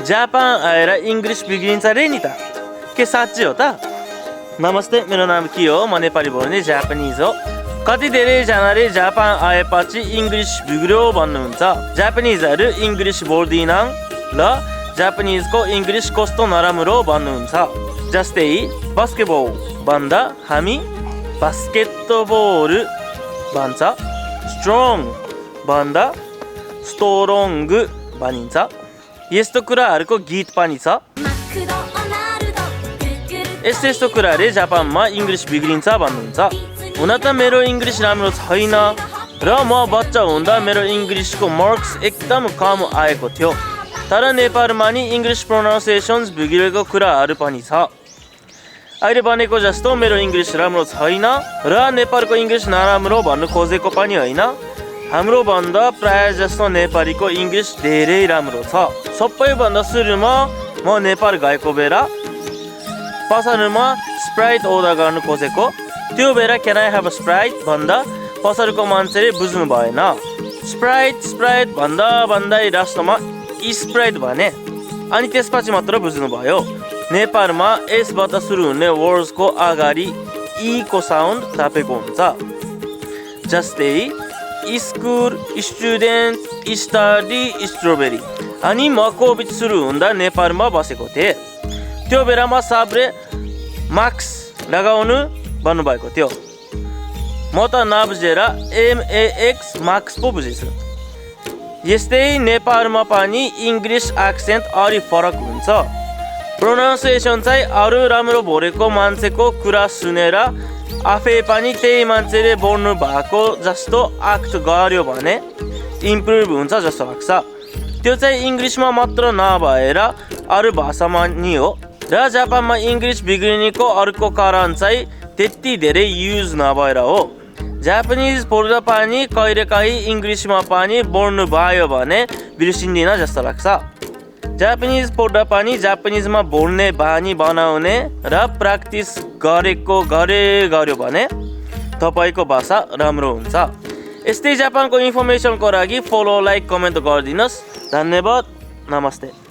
Japan आएर English बिग्रिन्छ रे नि त, के साँच्चै हो त? नमस्ते, मेरो नाम के हो? म नेपाली बोल्ने जापानिज हो। कति धेरैजनाले जापान आएपछि इङ्ग्लिस बिग्रियो भन्नुहुन्छ। जापानिजहरू इङ्ग्लिस बोल्दिन र जापानिजको इङ्ग्लिस कस्तो नराम्रो भन्नुहुन्छ। जस्तै बास्केटबल भन्दा हामी बास्केटबल भन्छ, स्ट्रङ भन्दा स्ट्रोङ भनिन्छ। यस्तो कुराहरूको गीत पनि छ। यस्तो कुराले जापानमा इङ्ग्लिस बिग्रिन्छ भन्नुहुन्छ। हुन त मेरो इङ्ग्लिस राम्रो छैन र म बच्चा हुँदा मेरो इङ्ग्लिसको मार्क्स एकदम कम आएको थियो। तर नेपालमा नि इङ्ग्लिस प्रोनाउन्सिएसन्स बिग्रेको कुराहरू पनि छ। अहिले भनेको जस्तो मेरो इङ्ग्लिस राम्रो छैन र नेपालको इङ्ग्लिस नराम्रो भन्नु खोजेको पनि होइन। हाम्रो भन्दा प्राय जस्तो नेपालीको इङ्ग्लिस धेरै राम्रो छ। सबैभन्दा सुरुमा म नेपाल गएको बेला पसलमा स्प्राइट अर्डर गर्नु खोजेको। त्यो बेला can I have a Sprite भन्दा पसलको मान्छेले बुझ्नु भएन। स्प्राइट भन्दा भन्दै लास्टमा स्प्राइट भने, अनि त्यसपछि मात्र बुझ्नुभयो। नेपालमा यसबाट सुरु हुने वर्ड्सको अगाडि को साउन्ड थपेको हुन्छ। जस्तै स्कुल, स्टुडेन्ट, स्टडी, स्ट्रबेरी। अनि म कोभिड सुरु हुँदा नेपालमा बसेको थिएँ। त्यो बेलामा सबले मास्क लगाउनु भन्नुभएको थियो। म त नबुझेर MAX मास्क पो बुझेछु। यस्तै नेपालमा पनि इङ्ग्लिस एक्सेन्ट अलि फरक हुन्छ। प्रोनाउन्सिएसन चाहिँ अरू राम्रो बोलेको मान्छेको कुरा सुनेर आफै पनि त्यही मान्छेले बोल्नु भएको जस्तो एक्ट गर्यो भने इम्प्रुभ हुन्छ जस्तो लाग्छ। त्यो चाहिँ इङ्ग्लिसमा मात्र नभएर अरू भाषामा नि हो। र जापानमा इङ्ग्लिस बिग्रिनेको अर्को कारण चाहिँ त्यति धेरै युज नभएर हो। जापानिज बोल्दा पनि कहिलेकाहीँ इङ्ग्लिसमा पनि बोल्नु भयो भने बिर्सिँदैन जस्तो लाग्छ। जापानिज पढ्दा पनि जापानिजमा बोल्ने बानी बनाउने र प्र्याक्टिस गर्यो भने तपाईँको भाषा राम्रो हुन्छ। यस्तै जापानको इन्फर्मेसनको लागि फलो, लाइक, कमेन्ट गरिदिनुहोस्। धन्यवाद। नमस्ते।